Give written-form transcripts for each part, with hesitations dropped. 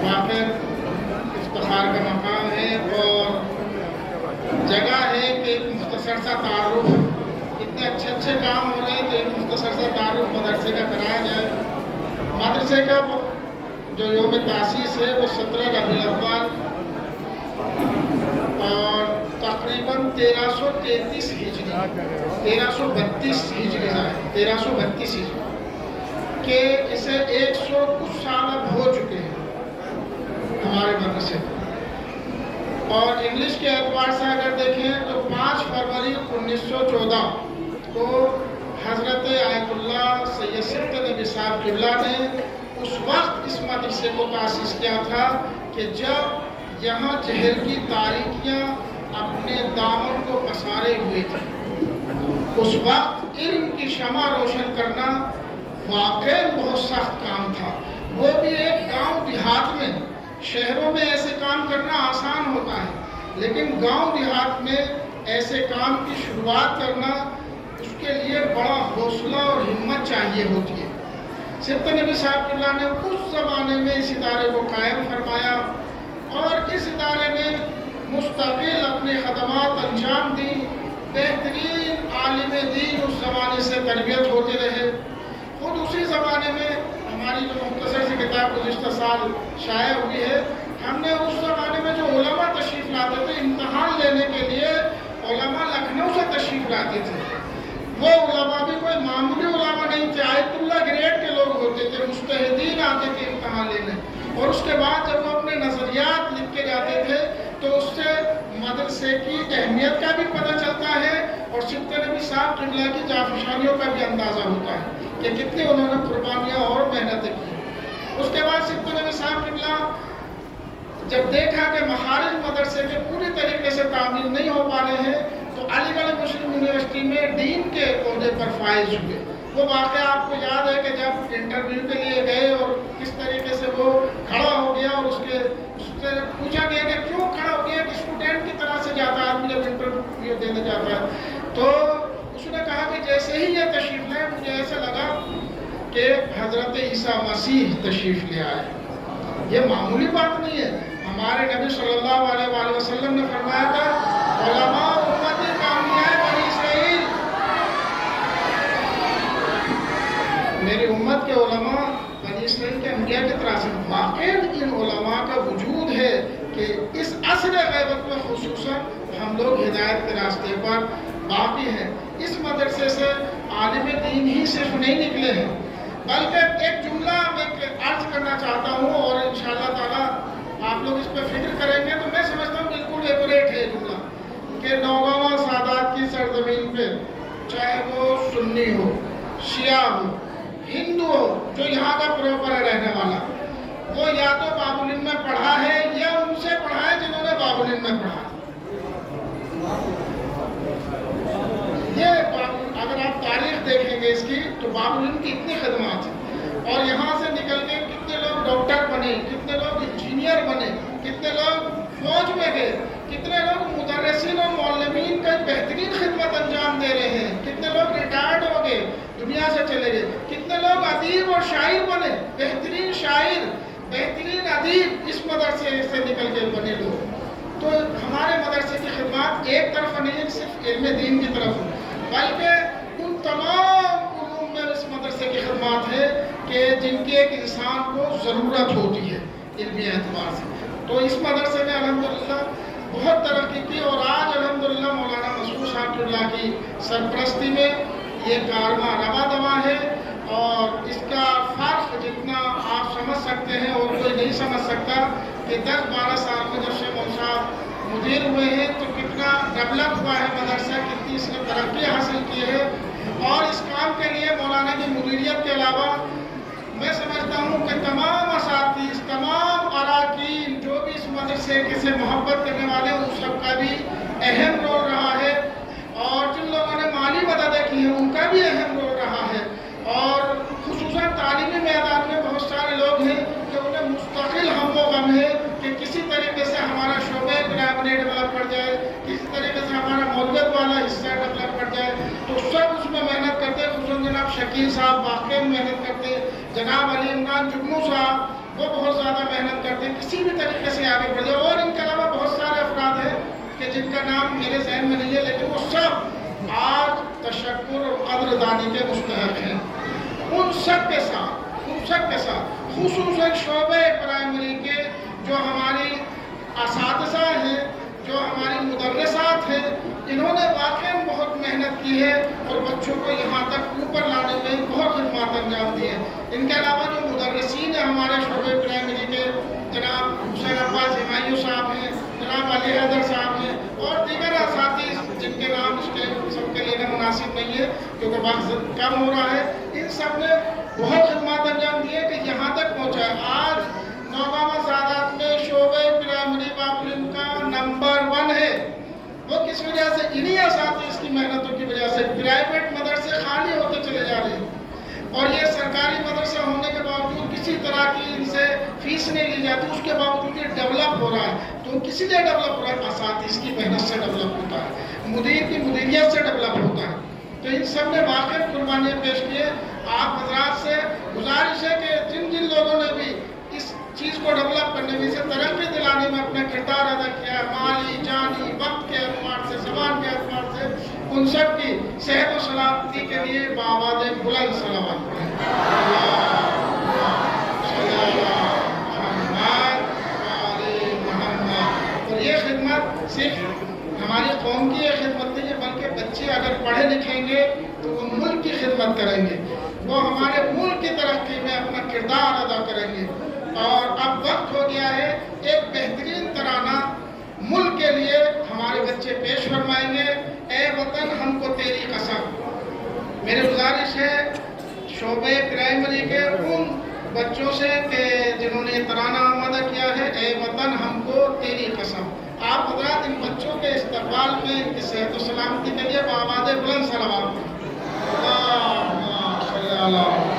واقع افتخار کا مقام ہے اور جگہ ہے کہ ایک مختصر سا تعارف، اتنے اچھے کام ہو رہے ہیں تو ایک مختصر سا تعارف مدرسے کا کرایا جائے۔ مدرسے کا جو یوم تاسیس ہے وہ 17 ربیع الاول اور تقریباً 1333 ہجری 1332 ہجری ہے 1332 ہجری کہ اسے 100 کچھ سال اب ہو چکے ہیں ہمارے مدرسے میں۔ اور انگلش کے اعتبار سے اگر دیکھیں تو 5 فروری 1914 کو حضرت آیت اللہ سید صدق نبی صاحب قبلہ نے اس وقت اس مدرسے کو تاسیس کیا تھا کہ جب یہاں جہل کی تاریکیاں اپنے دامن کو پسارے ہوئے تھے۔ اس وقت علم کی شمع روشن کرنا واقعی بہت سخت کام تھا، وہ بھی ایک گاؤں دیہات میں۔ شہروں میں ایسے کام کرنا آسان ہوتا ہے، لیکن گاؤں دیہات میں ایسے کام کی شروعات کرنا اس کے لیے بڑا حوصلہ اور ہمت چاہیے ہوتی ہے۔ صدق نبی صاحب اللہ نے اس زمانے میں اس ادارے کو قائم فرمایا اور اس ادارے نے مستقل اپنے خدمات انجام دی۔ بہترین عالم دین اس زمانے سے تربیت ہوتے رہے۔ خود اسی زمانے میں ہماری جو مختصر سی کتاب گزشتہ سال شائع ہوئی ہے، ہم نے اس زمانے میں جو علماء تشریف لاتے تھے امتحان لینے کے لیے، علماء لکھنؤ سے تشریف لاتے تھے۔ وہ علماء بھی کوئی معمولی علماء نہیں تھے، آیت اللہ گریڈ کے لوگ ہوتے تھے، مجتہدین آتے تھے امتحان لینے۔ اور اس کے بعد جب وہ اپنے نظریات لکھ کے جاتے تھے تو اس سے مدرسے کی اہمیت کا بھی پتہ چلتا ہے اور صدق نبی صاحب قبلہ کی جافشانیوں کا بھی اندازہ ہوتا ہے کہ کتنی انہوں نے قربانیاں اور محنتیں کی۔ اس کے بعد صدق نبی صاحب قبلہ جب دیکھا کہ مخارج مدرسے کے پوری طریقے سے تعمیر نہیں ہو پا رہے ہیں تو علی گڑھ مسلم یونیورسٹی میں ڈین کے عہدے پر فائز ہوئے۔ وہ واقعہ آپ کو یاد ہے کہ جب انٹرویو کے لیے گئے اور کس طریقے سے وہ کھڑا ہو گیا اور اس سے پوچھا گیا کہ کیوں کھڑا ہو گیا، کہ اسٹوڈنٹ کی طرح سے جاتا ہے آدمی جب انٹرویو دینے جاتا ہے، تو اس نے کہا کہ جیسے ہی یہ تشریف لائے مجھے ایسا لگا کہ حضرت عیسیٰ مسیح تشریف لے آئے۔ یہ معمولی بات نہیں ہے۔ ہمارے نبی صلی اللہ علیہ وآلہ وسلم نے فرمایا تھا علماء امتی کا انبیاء بنی اسرائیل، میری امت کے علماء بنی اسرائیل کے انبیاء کی طرح سے۔ واقعی ان علماء کا وجود ہے کہ اس عصر غیبت میں خصوصاً ہم لوگ ہدایت کے راستے پر باقی ہیں۔ اس مدرسے سے عالم دین ہی صرف نہیں نکلے ہیں، بلکہ ایک جملہ میں عرض کرنا چاہتا ہوں اور انشاءاللہ تعالیٰ آپ لوگ اس پہ فکر کریں گے تو میں سمجھتا ہوں بالکل ایکوریٹ ہے جملہ کہ نوگاواں سادات کی سرزمین پہ چاہے وہ سنی ہو، شیعہ ہو، ہندو ہو، جو یہاں کا پراپر رہنے والا، وہ یا تو باب العلم میں پڑھا ہے یا ان سے پڑھا ہے جنہوں نے باب العلم میں پڑھا۔ یہ اگر آپ تاریخ دیکھیں گے اس کی تو باب العلم کی اتنی خدمات ہیں، اور یہاں سے نکل کے کتنے لوگ ڈاکٹر بنے، کتنے لوگ انجینئر بنے، کتنے لوگ فوج میں گئے، کتنے لوگ مدرسین اور معلمین کا بہترین خدمت انجام دے رہے ہیں، کتنے لوگ ریٹائرڈ ہو گئے، دنیا سے چلے گئے، کتنے لوگ ادیب اور شاعر بنے، بہترین شاعر، بہترین ادیب اس مدرسے سے نکل کے بنے لوگ۔ تو ہمارے مدرسے کی خدمات ایک طرف نہیں صرف علم دین کی طرف، بلکہ ان تمام علوم میں اس مدرسے کی خدمات ہے کہ جن کی ایک انسان کو ضرورت ہوتی ہے علمی اعتبار سے۔ تو اس مدرسے نے الحمدللہ بہت ترقی کی اور آج الحمدللہ مولانا مسعود صاحب اللہ کی سرپرستی میں یہ کارواں رواں دواں ہے، اور اس کا فرق جتنا آپ سمجھ سکتے ہیں اور کوئی نہیں سمجھ سکتا کہ 10-12 سال میں جب سے مول صاحب مدیر ہوئے ہیں تو کتنا ڈیولپ ہوا ہے مدرسہ، کتنی اس نے ترقی حاصل کی ہے۔ اور اس کام کے لیے مولانا کی مدیریت کے علاوہ میں سمجھتا ہوں کہ تمام اساتذہ، تمام اراکین جو بھی اس مدرسے سے محبت کرنے والے ہیں، ان سب کا بھی اہم رول رہا ہے، اور جن لوگوں نے مالی مددیں کی ہیں ان کا بھی اہم رول رہا ہے۔ اور خصوصاً تعلیمی میدان میں بہت سارے لوگ ہیں کہ انہیں مستقل ہم و غم ہے کہ کسی طریقے سے ہمارا شعبہ پرائمری ڈیولپ کر جائے، کسی طریقے سے ہمارا مولویت والا حصہ ڈیولپ کر جائے، تو سب اس میں محنت کرتے ہیں۔ خصوصاً جناب شکیل صاحب واقعی محنت کرتے ہیں، جناب علی عمران جگنو صاحب وہ بہت زیادہ محنت کرتے میں کسی بھی طریقے سے آگے بڑھ جائے. اور ان کے علاوہ بہت سارے افراد ہیں کہ جن کا نام میرے ذہن میں نہیں ہے، لیکن وہ سب آج تشکر اور قدردانی کے مستحق ہیں. ان سب کے ساتھ خصوصاً شعبہ پرائمری کے جو ہماری اساتذہ ہیں، جو ہماری مدرسات ہیں، انہوں نے واقعی بہت محنت کی ہے اور بچوں کو یہاں تک اوپر لانے میں بہت خدمات انجام دی ہیں. ان کے علاوہ جو مدرسین ہیں ہمارے شعبہ پرائمری کے، جناب حسین عباس ہمایوں صاحب ہیں، جناب علی حیدر صاحب ہیں، اور دیگر اساتذہ جن کے نام اس کے سب کے لیے مناسب نہیں ہے کیونکہ وقت کم ہو رہا ہے، ان سب نے بہت خدمات انجام دیے کہ یہاں تک پہنچا ہے. آج نوگاما سعادات میں شعبہ پرائمری پابلم کا نمبر 1 ہے. وہ کس وجہ سے؟ انہی اساتذہ کی محنتوں کی وجہ سے. پرائیویٹ مدرسے خالی ہوتے چلے جا رہے ہیں اور یہ سرکاری مدرسہ ہونے کے باوجود کسی طرح کی ان سے فیس نہیں لی جاتی، اس کے باوجود یہ ڈیولپ ہو رہا ہے. تو کسی لیے ڈیولپ ہو رہا ہے؟ اساتذہ کی محنت سے ڈیولپ ہوتا ہے، مدیر کی مدیریت سے ڈیولپ ہوتا ہے. تو ان سب نے واقعی قربانیاں پیش کی ہے. آپ حضرات سے گزارش ہے کہ جن لوگوں نے بھی اس چیز کو ڈیولپ کرنے میں، اسے ترقی دلانے میں اپنا کردار ادا کیا ہے، مالی، جانی، وقت کے اعتبار سے، زبان کے اعتبار سے، ان سب کی صحت و سلامتی کے لیے بآواز بلند صلوات پڑھیں. اور یہ خدمت صرف ہماری قوم کی یہ خدمت نہیں ہے، بلکہ بچے اگر پڑھے لکھیں گے تو وہ ملک کی خدمت کریں گے، وہ ہمارے ملک کی ترقی میں اپنا کردار ادا کریں گے. اور اب وقت ہو گیا ہے ایک بہترین ترانہ ملک کے لیے ہمارے بچے پیش فرمائیں گے. اے وطن ہم کو تیری قسم. میری گزارش ہے شعبہ پرائمری کے ان بچوں سے کہ جنہوں نے ترانہ آمادہ کیا ہے، اے وطن ہم کو تیری قسم. آپ حضرات ان بچوں کے استقبال میں، ان کی صحت و سلامتی کے لیے بآواز بلند صلوات. اللہم صلی اللہ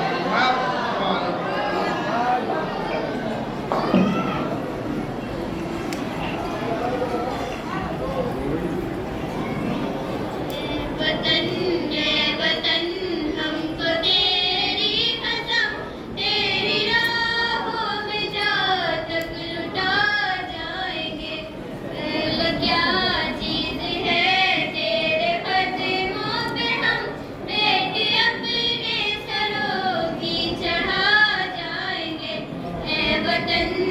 وطن